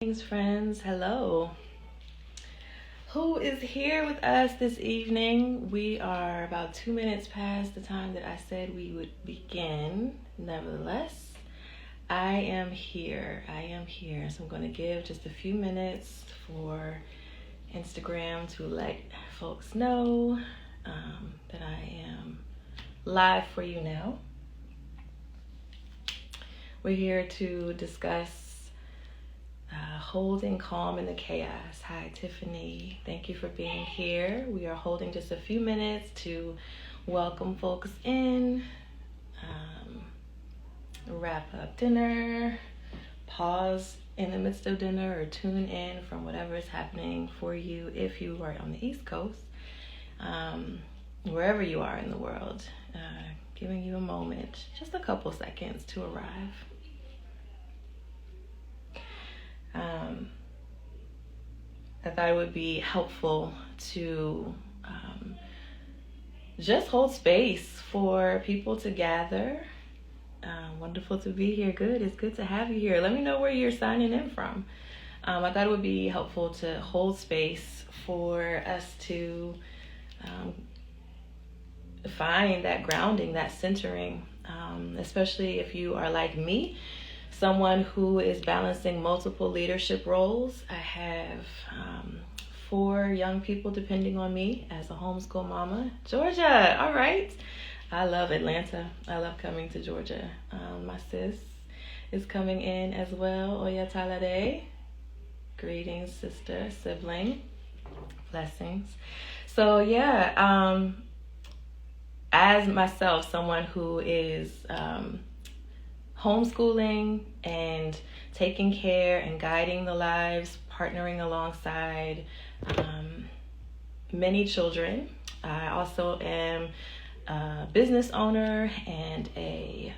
Greetings, friends. Hello. Who is here with us this evening? We are about 2 minutes past the time that I said we would begin. Nevertheless, I am here. So I'm going to give just a few minutes for Instagram to let folks know that I am live for you now. We're here to discuss holding calm in the chaos. Hi, Tiffany. Thank you for being here. We are holding just a few minutes to welcome folks in, wrap up dinner, pause in the midst of dinner, or tune in from whatever is happening for you if you are on the East Coast, wherever you are in the world, giving you a moment, just a couple seconds to arrive. I thought it would be helpful to just hold space for people to gather. Wonderful to be here. Good. It's good to have you here. Let me know where you're signing in from. I thought it would be helpful to hold space for us to find that grounding, that centering, especially if you are like me, someone who is balancing multiple leadership roles. I have 4 young people depending on me as a homeschool mama. Georgia, all right. I love Atlanta. I love coming to Georgia. My sis is coming in as well. Oya Talade. Greetings, sister, sibling. Blessings. So yeah, as myself, someone who is homeschooling and taking care and guiding the lives, partnering alongside many children. I also am a business owner and I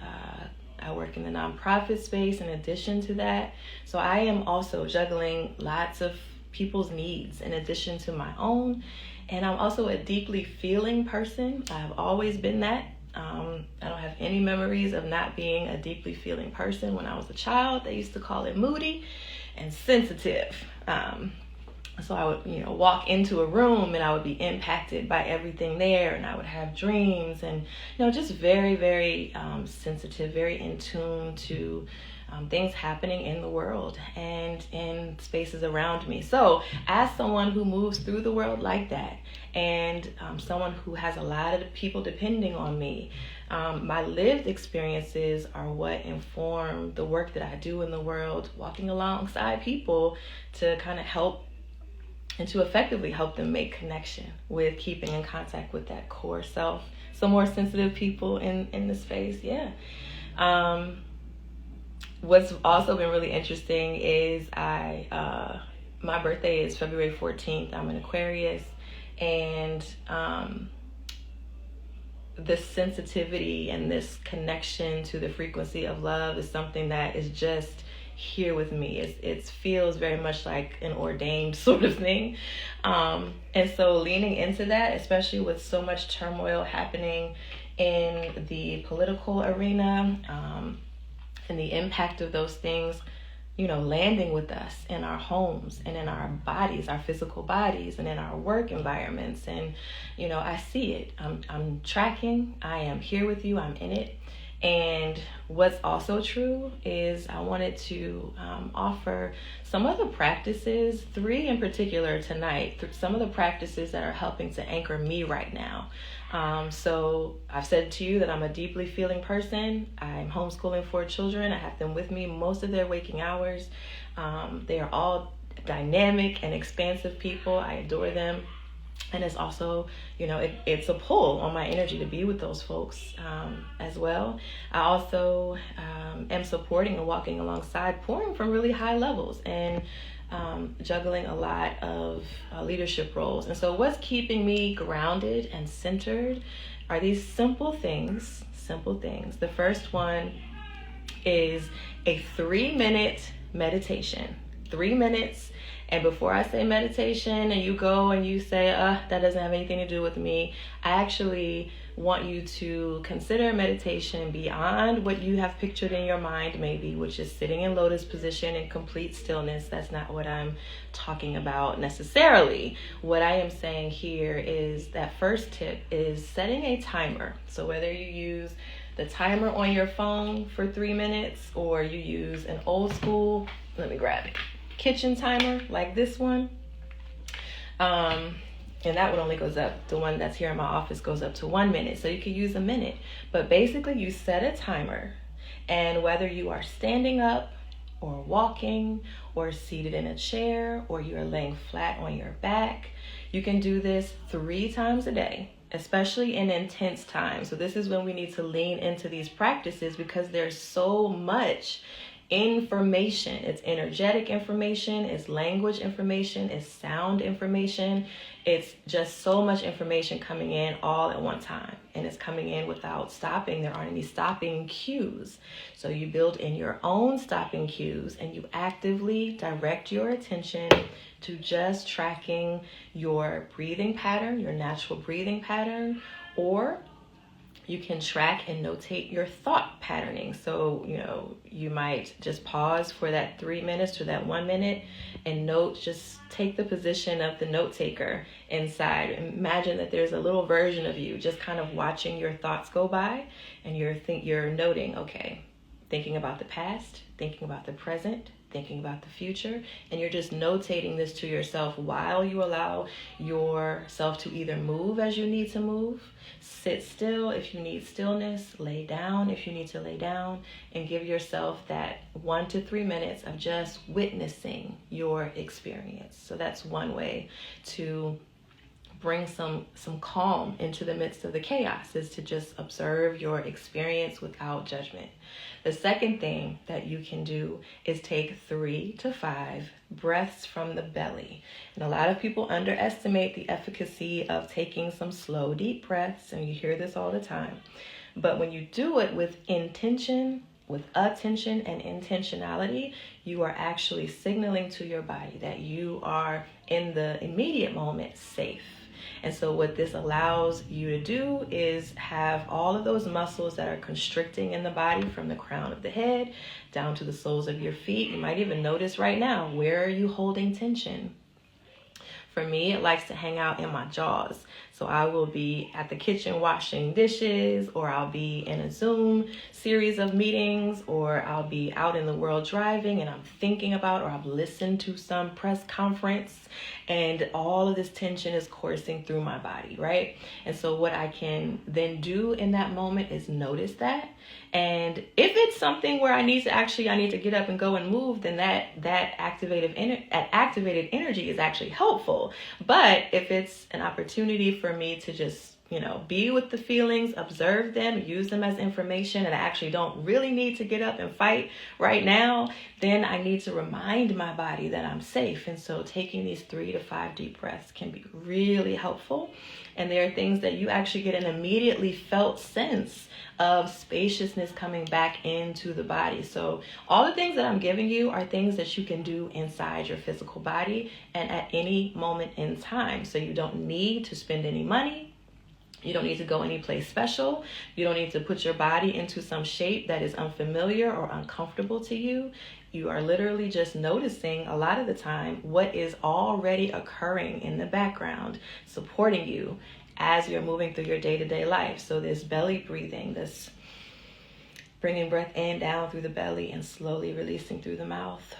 work in the nonprofit space in addition to that. So I am also juggling lots of people's needs in addition to my own. And I'm also a deeply feeling person. I've always been that. I don't have any memories of not being a deeply feeling person. When I was a child, they used to call it moody and sensitive. So I would, walk into a room and I would be impacted by everything there, and I would have dreams and, just very, very sensitive, very in tune to things happening in the world and in spaces around me. So as someone who moves through the world like that, and someone who has a lot of people depending on me, my lived experiences are what inform the work that I do in the world, walking alongside people to kind of help and to effectively help them make connection with keeping in contact with that core self. Some more sensitive people in the space, yeah. What's also been really interesting is my birthday is February 14th. I'm an Aquarius, and this sensitivity and this connection to the frequency of love is something that is just here with me. It feels very much like an ordained sort of thing. And so leaning into that, especially with so much turmoil happening in the political arena, and the impact of those things, landing with us in our homes and in our bodies, our physical bodies, and in our work environments. And, I see it. I'm tracking. I am here with you. I'm in it. And what's also true is I wanted to offer some of the practices, 3 in particular tonight, some of the practices that are helping to anchor me right now. So I've said to you that I'm a deeply feeling person. I'm homeschooling 4 children. I have them with me most of their waking hours. They are all dynamic and expansive people. I adore them. And it's also, it's a pull on my energy to be with those folks as well. I also am supporting and walking alongside, pouring from really high levels and juggling a lot of leadership roles. And so what's keeping me grounded and centered are these simple things. The first one is a 3-minute meditation. 3 minutes. And before I say meditation and you go and you say, that doesn't have anything to do with me, I actually want you to consider meditation beyond what you have pictured in your mind, maybe, which is sitting in lotus position in complete stillness. That's not what I'm talking about necessarily. What I am saying here is that first tip is setting a timer. So whether you use the timer on your phone for 3 minutes or you use an old school, let me grab it, kitchen timer like this one, and that one only goes up, the one that's here in my office goes up to 1 minute, so you can use a minute. But basically you set a timer, and whether you are standing up or walking or seated in a chair or you are laying flat on your back, you can do this 3 times a day, especially in intense times. So this is when we need to lean into these practices, because there's so much information. It's energetic information, it's language information, it's sound information. It's just so much information coming in all at one time, and it's coming in without stopping. There aren't any stopping cues. So you build in your own stopping cues, and you actively direct your attention to just tracking your breathing pattern, your natural breathing pattern, or you can track and notate your thought patterning. So, you might just pause for that 3 minutes or that 1 minute and just take the position of the note taker inside. Imagine that there's a little version of you just kind of watching your thoughts go by, and you're noting, okay, thinking about the past, thinking about the present, thinking about the future, and you're just notating this to yourself while you allow yourself to either move as you need to move, sit still if you need stillness, lay down if you need to lay down, and give yourself that 1 to 3 minutes of just witnessing your experience. So that's one way to bring some calm into the midst of the chaos, is to just observe your experience without judgment. The second thing that you can do is take 3 to 5 breaths from the belly. And a lot of people underestimate the efficacy of taking some slow, deep breaths, and you hear this all the time. But when you do it with intention, with attention and intentionality, you are actually signaling to your body that you are in the immediate moment safe. And so what this allows you to do is have all of those muscles that are constricting in the body, from the crown of the head down to the soles of your feet. You might even notice right now, where are you holding tension? For me, it likes to hang out in my jaws. So I will be at the kitchen washing dishes, or I'll be in a Zoom series of meetings, or I'll be out in the world driving and I'm thinking about, or I've listened to some press conference, and all of this tension is coursing through my body, right? And so what I can then do in that moment is notice that. And if it's something where I need to get up and go and move, then that activated energy is actually helpful. But if it's an opportunity for me to just, be with the feelings, observe them, use them as information, and I actually don't really need to get up and fight right now, then I need to remind my body that I'm safe. And so taking these 3 to 5 deep breaths can be really helpful. And there are things that you actually get an immediately felt sense of spaciousness coming back into the body. So all the things that I'm giving you are things that you can do inside your physical body and at any moment in time. So you don't need to spend any money. You don't need to go any place special. You don't need to put your body into some shape that is unfamiliar or uncomfortable to you. You are literally just noticing a lot of the time what is already occurring in the background, supporting you as you're moving through your day-to-day life. So this belly breathing, this bringing breath in, down through the belly, and slowly releasing through the mouth.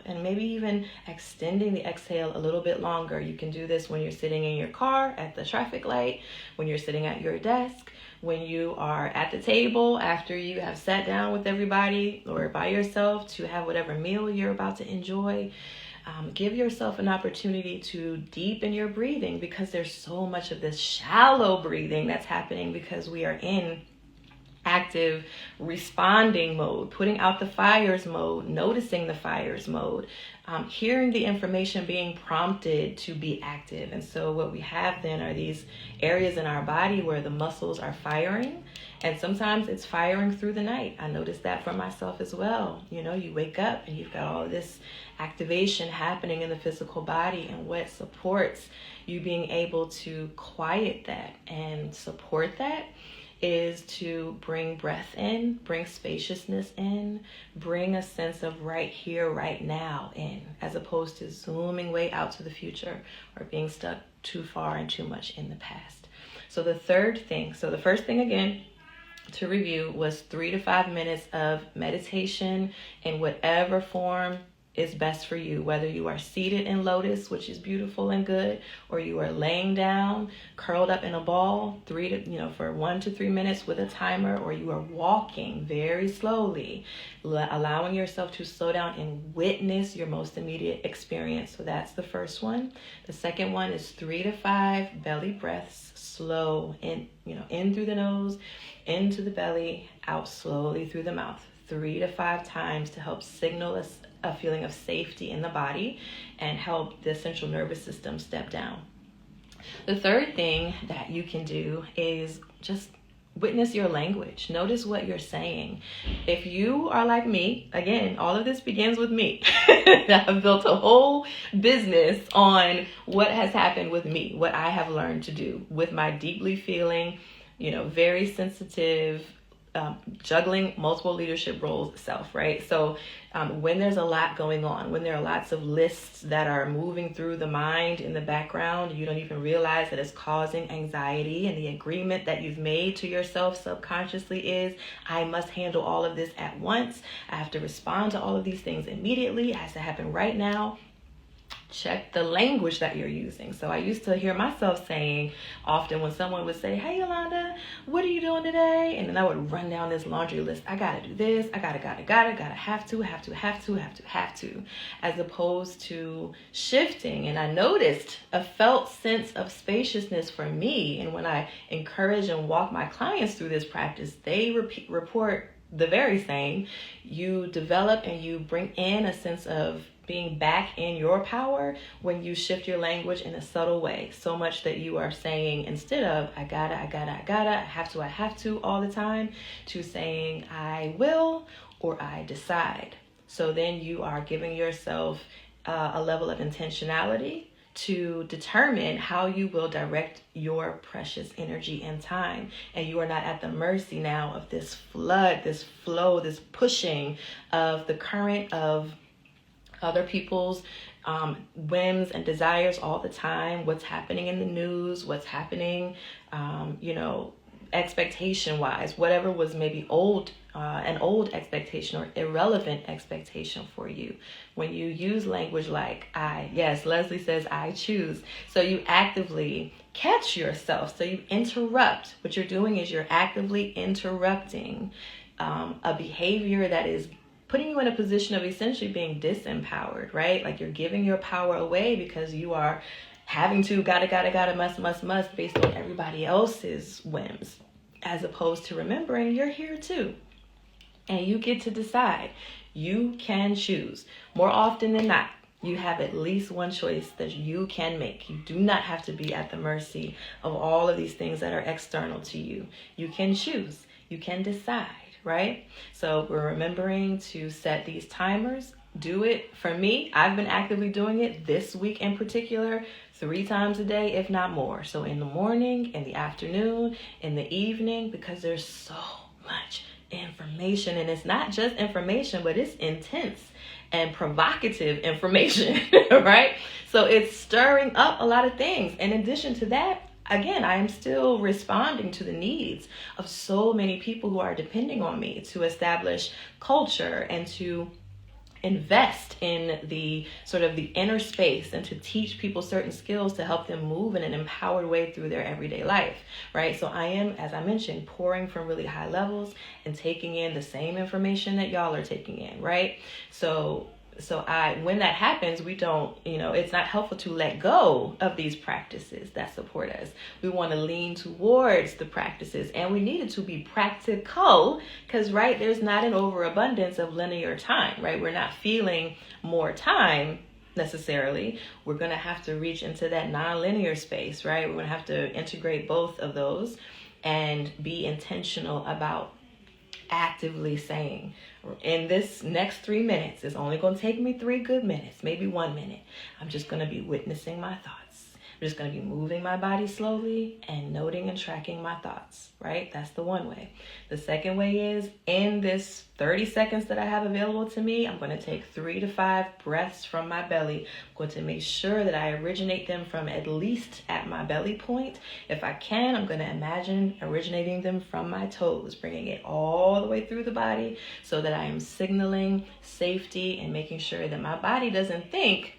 And maybe even extending the exhale a little bit longer. You can do this when you're sitting in your car at the traffic light, when you're sitting at your desk, when you are at the table after you have sat down with everybody or by yourself to have whatever meal you're about to enjoy. Give yourself an opportunity to deepen your breathing, because there's so much of this shallow breathing that's happening because we are in active responding mode, putting out the fires mode, noticing the fires mode, hearing the information being prompted to be active. And so what we have then are these areas in our body where the muscles are firing, and sometimes it's firing through the night. I noticed that for myself as well. You know, you wake up and you've got all this activation happening in the physical body, and what supports you being able to quiet that and support that is to bring breath in, bring spaciousness in, bring a sense of right here, right now in, as opposed to zooming way out to the future or being stuck too far and too much in the past. So the first thing again, to review, was 3 to 5 minutes of meditation in whatever form is best for you, whether you are seated in lotus, which is beautiful and good, or you are laying down, curled up in a ball, for 1 to 3 minutes with a timer, or you are walking very slowly, allowing yourself to slow down and witness your most immediate experience. So that's the first one. The second one is 3 to 5 belly breaths, slow in through the nose, into the belly, out slowly through the mouth, 3 to 5 times to help signal us a feeling of safety in the body and help the central nervous system step down. The third thing that you can do is just witness your language. Notice what you're saying. If you are like me, again, all of this begins with me. I've built a whole business on what has happened with me, what I have learned to do with my deeply feeling, very sensitive, juggling multiple leadership roles self, right? So when there's a lot going on, when there are lots of lists that are moving through the mind in the background, you don't even realize that it's causing anxiety, and the agreement that you've made to yourself subconsciously is, I must handle all of this at once. I have to respond to all of these things immediately. It has to happen right now. Check the language that you're using. So I used to hear myself saying often when someone would say, hey, Yolanda, what are you doing today? And then I would run down this laundry list. I got to do this. I gotta, have to, as opposed to shifting. And I noticed a felt sense of spaciousness for me. And when I encourage and walk my clients through this practice, they report the very same. You develop and you bring in a sense of being back in your power when you shift your language in a subtle way, so much that you are saying, instead of I gotta, I have to all the time, to saying I will or I decide. So then you are giving yourself a level of intentionality to determine how you will direct your precious energy and time. And you are not at the mercy now of this flood, this flow, this pushing of the current of other people's whims and desires all the time, what's happening in the news, what's happening, expectation-wise, whatever was maybe an old expectation or irrelevant expectation for you. When you use language like I, yes, Leslie says I choose. So you actively catch yourself. So you interrupt. What you're doing is you're actively interrupting a behavior that is putting you in a position of essentially being disempowered, right? Like you're giving your power away because you are having to, gotta, must, based on everybody else's whims, as opposed to remembering you're here too. And you get to decide. You can choose. More often than not, you have at least one choice that you can make. You do not have to be at the mercy of all of these things that are external to you. You can choose. You can decide. Right? So we're remembering to set these timers. Do it. For me, I've been actively doing it this week in particular, 3 times a day, if not more. So in the morning, in the afternoon, in the evening, because there's so much information, and it's not just information, but it's intense and provocative information, right? So it's stirring up a lot of things. In addition to that, again, I am still responding to the needs of so many people who are depending on me to establish culture and to invest in the sort of the inner space and to teach people certain skills to help them move in an empowered way through their everyday life, right? So I am, as I mentioned, pouring from really high levels and taking in the same information that y'all are taking in, right? So So when that happens, we don't, it's not helpful to let go of these practices that support us. We want to lean towards the practices, and we need it to be practical because, right, there's not an overabundance of linear time, right? We're not feeling more time necessarily. We're going to have to reach into that non-linear space, right? We're going to have to integrate both of those and be intentional about actively saying, in this next 3 minutes, it's only going to take me 3 good minutes, maybe 1 minute. I'm just going to be witnessing my thoughts. I'm just going to be moving my body slowly and noting and tracking my thoughts, right? That's the one way. The second way is, in this 30 seconds that I have available to me, I'm going to take 3 to 5 breaths from my belly. I'm going to make sure that I originate them from at least at my belly point. If I can, I'm going to imagine originating them from my toes, bringing it all the way through the body so that I am signaling safety and making sure that my body doesn't think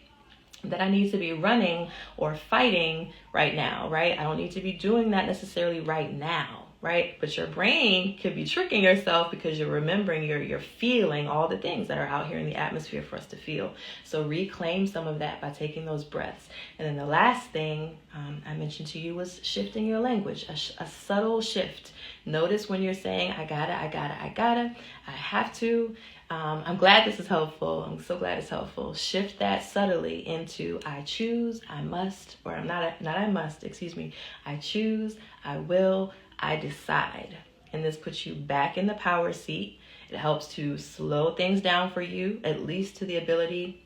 that I need to be running or fighting right now, right? I don't need to be doing that necessarily right now, right? But your brain could be tricking yourself because you're remembering, you're feeling all the things that are out here in the atmosphere for us to feel. So reclaim some of that by taking those breaths. And then the last thing I mentioned to you was shifting your language, a subtle shift. Notice when you're saying, I gotta, I have to. I'm glad this is helpful. I'm so glad it's helpful. Shift that subtly into I choose, I must, or I must, excuse me. I choose, I will, I decide. And this puts you back in the power seat. It helps to slow things down for you, at least to the ability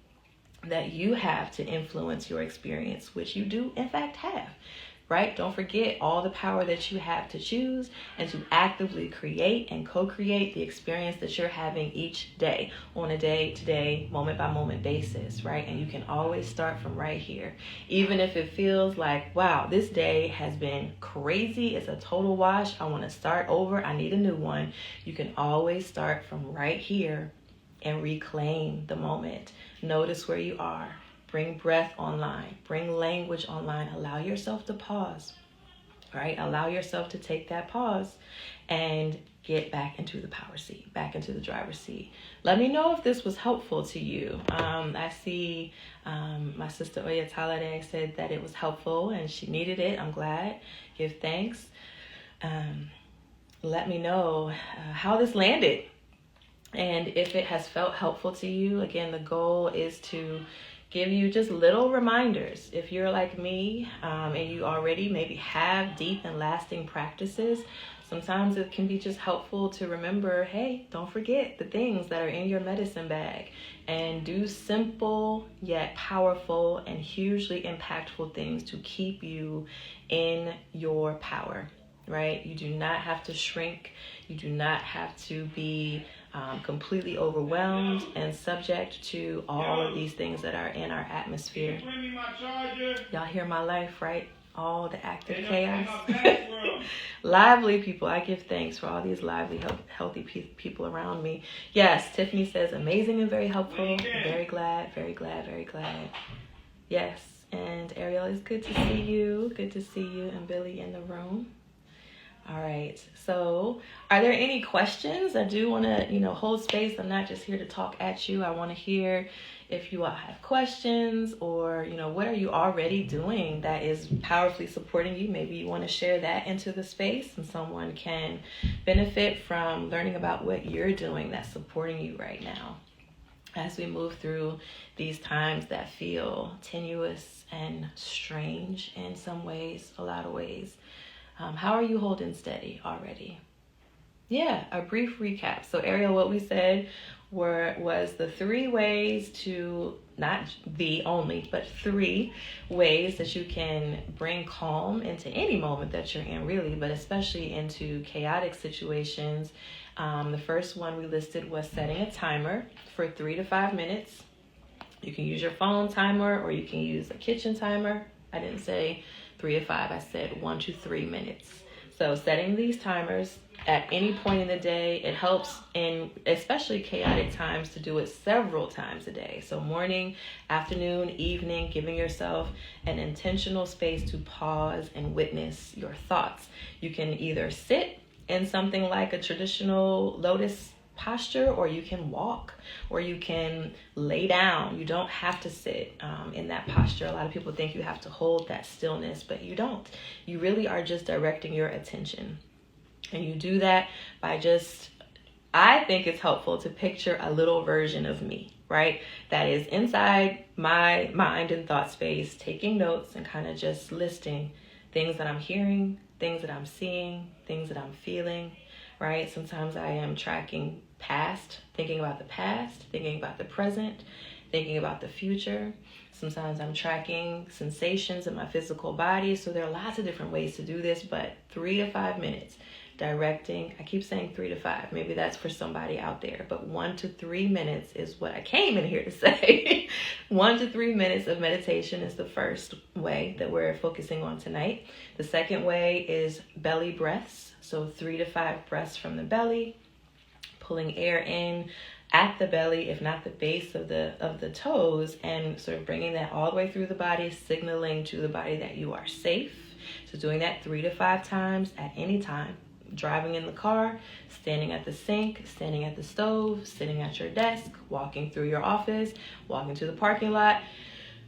that you have to influence your experience, which you do in fact have. Right? Don't forget all the power that you have to choose and to actively create and co-create the experience that you're having each day on a day-to-day, moment-by-moment basis, right? And you can always start from right here. Even if it feels like, wow, this day has been crazy, it's a total wash, I want to start over, I need a new one. You can always start from right here and reclaim the moment. Notice where you are. Bring breath online, bring language online, allow yourself to pause, right? Allow yourself to take that pause and get back into the power seat, back into the driver's seat. Let me know if this was helpful to you. I see my sister Oya Talade said that it was helpful and she needed it. I'm glad. Give thanks. Let me know how this landed and if it has felt helpful to you. Again, the goal is to give you just little reminders. If you're like me and you already maybe have deep and lasting practices, sometimes it can be just helpful to remember, hey, don't forget the things that are in your medicine bag and do simple yet powerful and hugely impactful things to keep you in your power, right? You do not have to shrink. You do not have to be completely overwhelmed and subject to all of these things that are in our atmosphere. Y'all hear my life, right? All the active chaos. Lively people. I give thanks for all these lively, healthy people around me. Yes, Tiffany says amazing and very helpful. Very glad, very glad, very glad. Yes, and Ariel, it's good to see you. Good to see you and Billy in the room. All right. So are there any questions? I do want to, hold space. I'm not just here to talk at you. I want to hear if you all have questions or, what are you already doing that is powerfully supporting you? Maybe you want to share that into the space and someone can benefit from learning about what you're doing that's supporting you right now as we move through these times that feel tenuous and strange in some ways, a lot of ways. How are you holding steady already? Yeah, a brief recap. So Ariel, what we said was the 3 ways to, not the only, but 3 ways that you can bring calm into any moment that you're in, really, but especially into chaotic situations. The first one we listed was setting a timer for 3 to 5 minutes. You can use your phone timer or you can use a kitchen timer. I didn't say 3 to 5, I said 1 to 3 minutes. So setting these timers at any point in the day, it helps in especially chaotic times to do it several times a day. So morning, afternoon, evening, giving yourself an intentional space to pause and witness your thoughts. You can either sit in something like a traditional lotus posture, or you can walk, or you can lay down. You don't have to sit in that posture. A lot of people think you have to hold that stillness, but you don't. You really are just directing your attention. And you do that by just, I think it's helpful to picture a little version of me, right? That is inside my mind and thought space, taking notes and kind of just listing things that I'm hearing, things that I'm seeing, things that I'm feeling, right? Sometimes I am tracking past, thinking about the past, thinking about the present, thinking about the future. Sometimes I'm tracking sensations in my physical body. So there are lots of different ways to do this, but 3 to 5 minutes directing. I keep saying 3 to 5. Maybe that's for somebody out there, but 1 to 3 minutes is what I came in here to say. 1 to 3 minutes of meditation is the first way that we're focusing on tonight. The second way is belly breaths. So 3 to 5 breaths from the belly, pulling air in at the belly, if not the base of the toes, and sort of bringing that all the way through the body, signaling to the body that you are safe. So doing that 3 to 5 times at any time. Driving in the car, standing at the sink, standing at the stove, sitting at your desk, walking through your office, walking to the parking lot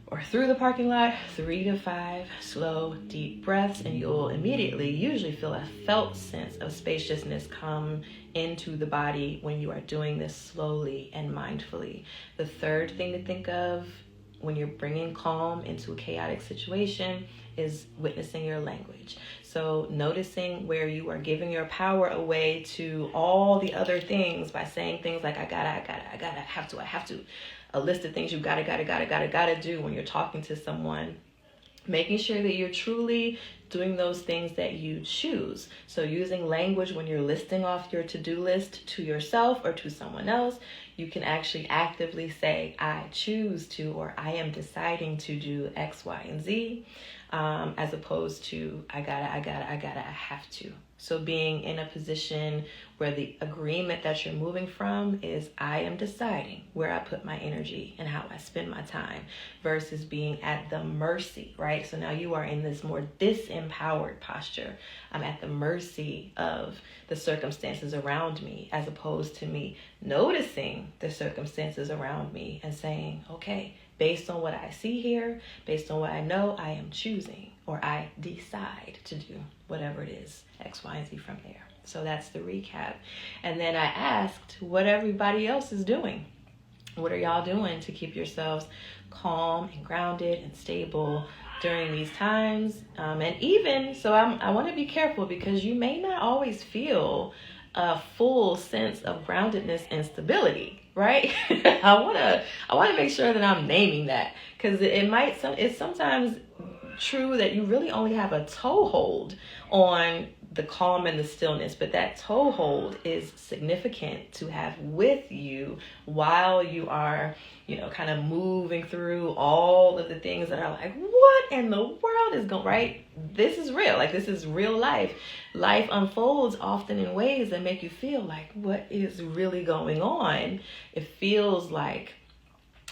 or through the parking lot, 3 to 5 slow, deep breaths, and you'll immediately usually feel a felt sense of spaciousness come into the body when you are doing this slowly and mindfully. The third thing to think of when you're bringing calm into a chaotic situation is witnessing your language. So noticing where you are giving your power away to all the other things by saying things like, I have to, a list of things you gotta do when you're talking to someone. Making sure that you're truly doing those things that you choose. So using language when you're listing off your to-do list to yourself or to someone else, you can actually actively say, I choose to, or I am deciding to do X, Y, and Z, as opposed to I have to. So being in a position where the agreement that you're moving from is I am deciding where I put my energy and how I spend my time versus being at the mercy, right? So now you are in this more disempowered posture. I'm at the mercy of the circumstances around me, as opposed to me noticing the circumstances around me and saying, okay, based on what I see here, based on what I know, I am choosing, or I decide to do whatever it is, X, Y, and Z from there. So that's the recap. And then I asked what everybody else is doing. What are y'all doing to keep yourselves calm and grounded and stable during these times? And even, so I want to be careful because you may not always feel a full sense of groundedness and stability, right? I want to make sure that I'm naming that, because it's sometimes true that you really only have a toehold on the calm and the stillness, but that toehold is significant to have with you while you are, kind of moving through all of the things that are like, what in the world is going, right? This is real. Like, this is real life. Life unfolds often in ways that make you feel like, what is really going on? It feels like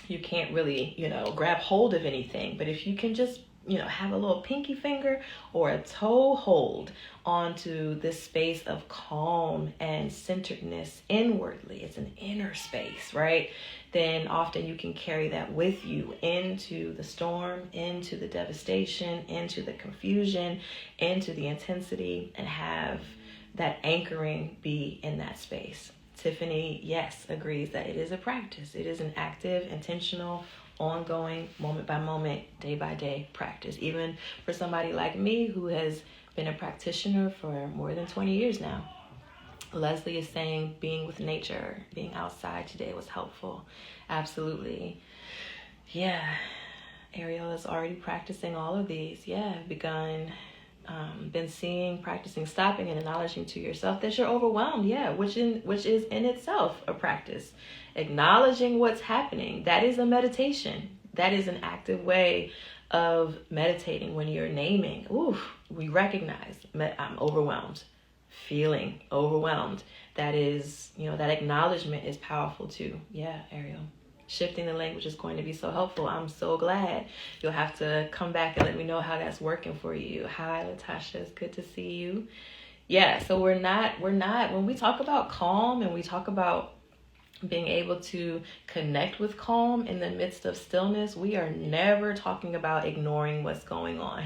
you can't really, grab hold of anything. But if you can just have a little pinky finger or a toe hold onto this space of calm and centeredness inwardly. It's an inner space, right? Then often you can carry that with you into the storm, into the devastation, into the confusion, into the intensity, and have that anchoring be in that space. Tiffany, yes, agrees that it is a practice. It is an active, intentional, ongoing, moment by moment, day by day practice. Even for somebody like me who has been a practitioner for more than 20 years now. Leslie is saying being with nature, being outside today was helpful. Absolutely. Yeah. Ariel is already practicing all of these. Yeah, been practicing stopping and acknowledging to yourself that you're overwhelmed. Yeah, which is in itself a practice. Acknowledging what's happening. That is a meditation. That is an active way of meditating when you're naming. We recognize I'm overwhelmed, feeling overwhelmed. That is, that acknowledgement is powerful too. Yeah, Ariel. Shifting the language is going to be so helpful. I'm so glad. You'll have to come back and let me know how that's working for you. Hi, Latasha. It's good to see you. Yeah, so we're not when we talk about calm and we talk about being able to connect with calm in the midst of stillness, we are never talking about ignoring what's going on.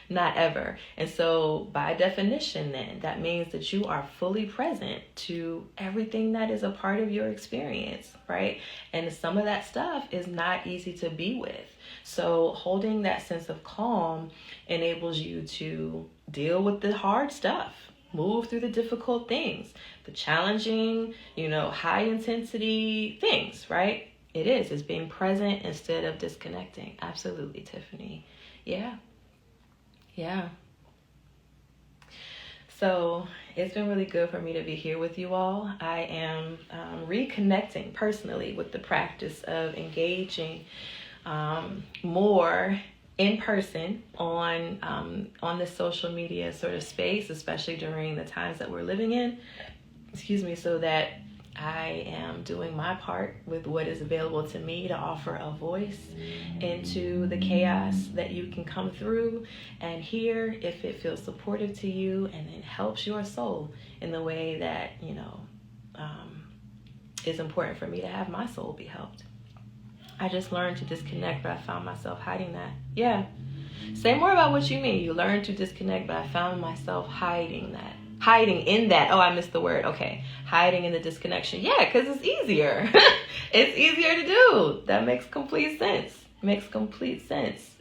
Not ever. And so, by definition, then, that means that you are fully present to everything that is a part of your experience, right? And some of that stuff is not easy to be with. So, holding that sense of calm enables you to deal with the hard stuff, move through the difficult things, the challenging, high intensity things, right? It's being present instead of disconnecting. Absolutely, Tiffany. Yeah. Yeah. So it's been really good for me to be here with you all. I am reconnecting personally with the practice of engaging more in person on this social media sort of space, especially during the times that we're living in. Excuse me, so that I am doing my part with what is available to me to offer a voice into the chaos that you can come through and hear if it feels supportive to you and it helps your soul in the way that, is important for me to have my soul be helped. I just learned to disconnect, but I found myself hiding that. Yeah. Say more about what you mean. You learned to disconnect, but I found myself hiding that. Hiding in that. Oh, I missed the word. Okay. Hiding in the disconnection. Yeah, because it's easier. It's easier to do. That makes complete sense. Makes complete sense.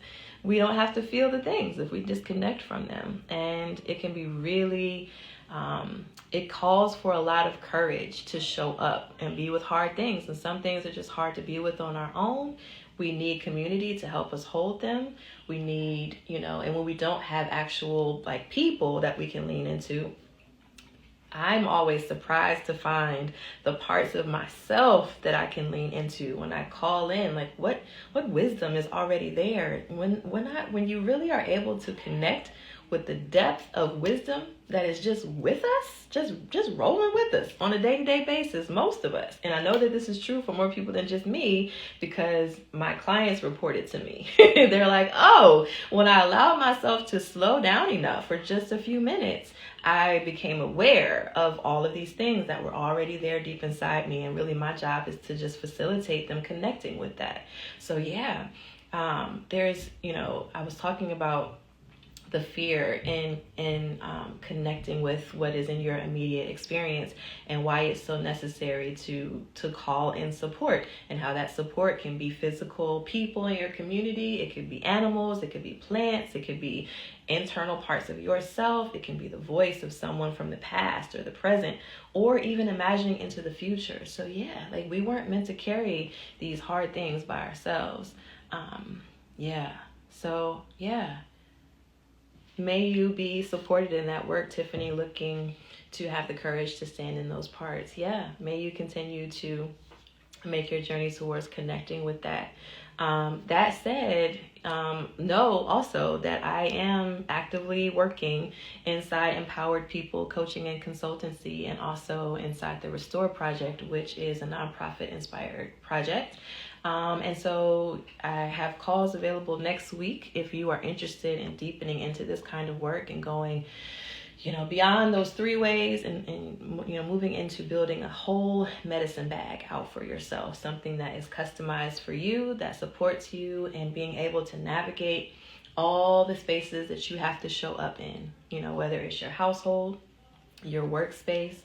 We don't have to feel the things if we disconnect from them. And it can be really, it calls for a lot of courage to show up and be with hard things. And some things are just hard to be with on our own. We need community to help us hold them. We need, and when we don't have actual people that we can lean into, I'm always surprised to find the parts of myself that I can lean into when I call in. What wisdom is already there? When you really are able to connect with the depth of wisdom that is just with us, just rolling with us on a day-to-day basis, most of us. And I know that this is true for more people than just me because my clients report it to me. They're like, oh, when I allowed myself to slow down enough for just a few minutes, I became aware of all of these things that were already there deep inside me. And really my job is to just facilitate them connecting with that. So yeah, there's, I was talking about the fear in connecting with what is in your immediate experience and why it's so necessary to call in support, and how that support can be physical people in your community. It could be animals, it could be plants, it could be internal parts of yourself. It can be the voice of someone from the past or the present, or even imagining into the future. So yeah, we weren't meant to carry these hard things by ourselves. So yeah. May you be supported in that work, Tiffany, looking to have the courage to stand in those parts. Yeah, may you continue to make your journey towards connecting with that. That said, know also that I am actively working inside Empowered People Coaching and Consultancy, and also inside the Restore Project, which is a nonprofit inspired project. And so I have calls available next week if you are interested in deepening into this kind of work and going, beyond those 3 ways and moving into building a whole medicine bag out for yourself, something that is customized for you, that supports you, and being able to navigate all the spaces that you have to show up in, whether it's your household, your workspace,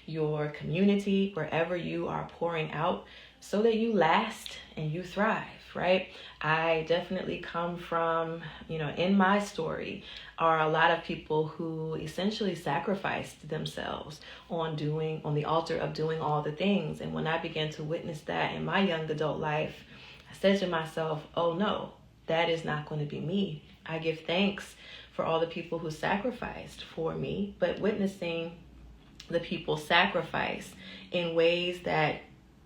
your community, wherever you are pouring out, so that you last and you thrive, right? I definitely come from, in my story are a lot of people who essentially sacrificed themselves on the altar of doing all the things. And when I began to witness that in my young adult life, I said to myself, oh no, that is not going to be me. I give thanks for all the people who sacrificed for me, but witnessing the people sacrifice in ways that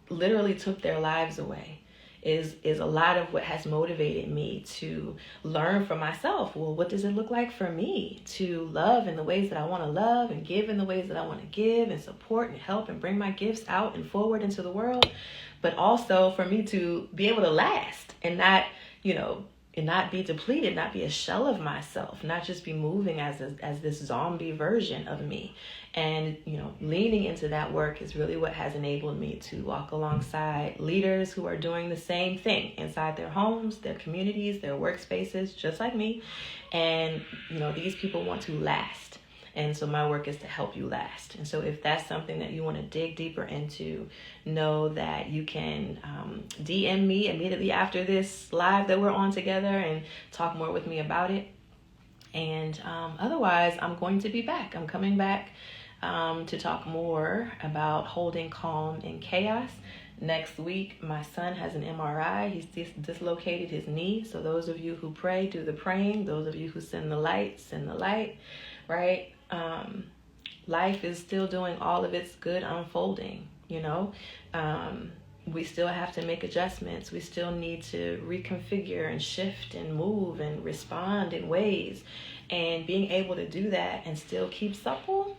literally took their lives away is a lot of what has motivated me to learn for myself. Well, what does it look like for me to love in the ways that I want to love, and give in the ways that I want to give, and support and help and bring my gifts out and forward into the world, but also for me to be able to last and not, and not be depleted, not be a shell of myself, not just be moving as this zombie version of me. And, leaning into that work is really what has enabled me to walk alongside leaders who are doing the same thing inside their homes, their communities, their workspaces, just like me. And, these people want to last. And so my work is to help you last. And so if that's something that you want to dig deeper into, know that you can DM me immediately after this live that we're on together and talk more with me about it. And otherwise, I'm going to be back. I'm coming back to talk more about holding calm in chaos. Next week, my son has an MRI. He's dislocated his knee. So those of you who pray, do the praying. Those of you who send the light, right? Life is still doing all of its good unfolding, we still have to make adjustments. We still need to reconfigure and shift and move and respond in ways. And being able to do that and still keep supple,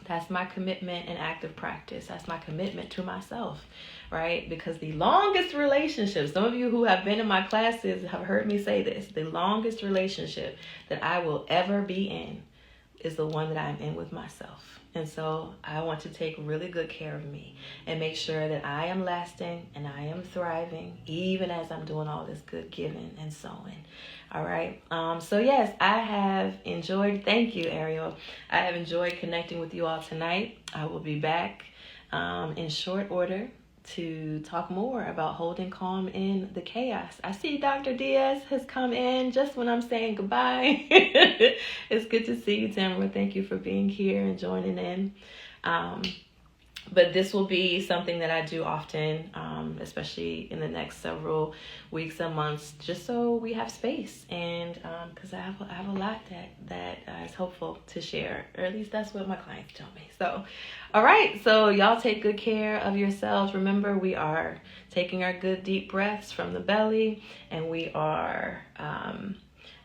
that's my commitment and active practice. That's my commitment to myself, right? Because the longest relationship, some of you who have been in my classes have heard me say this, the longest relationship that I will ever be in is the one that I'm in with myself. And so I want to take really good care of me and make sure that I am lasting and I am thriving, even as I'm doing all this good giving and sowing. All right. So yes, I have enjoyed. Thank you, Ariel. I have enjoyed connecting with you all tonight. I will be back in short order to talk more about holding calm in the chaos. I see Dr. Diaz has come in just when I'm saying goodbye. It's good to see you, Tamara. Thank you for being here and joining in. But this will be something that I do often, especially in the next several weeks and months, just so we have space. And because I have a lot that is hopeful to share, or at least that's what my clients tell me. So, all right. So y'all take good care of yourselves. Remember, we are taking our good deep breaths from the belly, and we are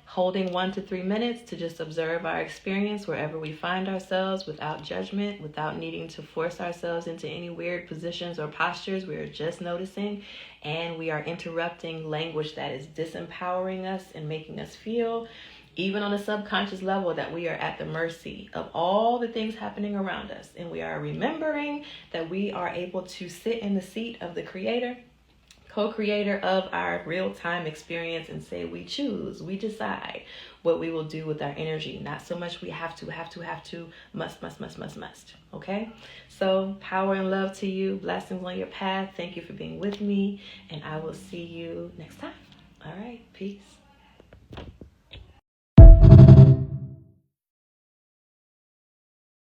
holding 1 to 3 minutes to just observe our experience wherever we find ourselves without judgment, without needing to force ourselves into any weird positions or postures. We are just noticing, and we are interrupting language that is disempowering us and making us feel, even on a subconscious level, that we are at the mercy of all the things happening around us. And we are remembering that we are able to sit in the seat of the creator, co-creator of our real-time experience, and say we choose, we decide what we will do with our energy. Not so much we have to, must. Okay? So power and love to you. Blessings on your path. Thank you for being with me, and I will see you next time. All right. Peace.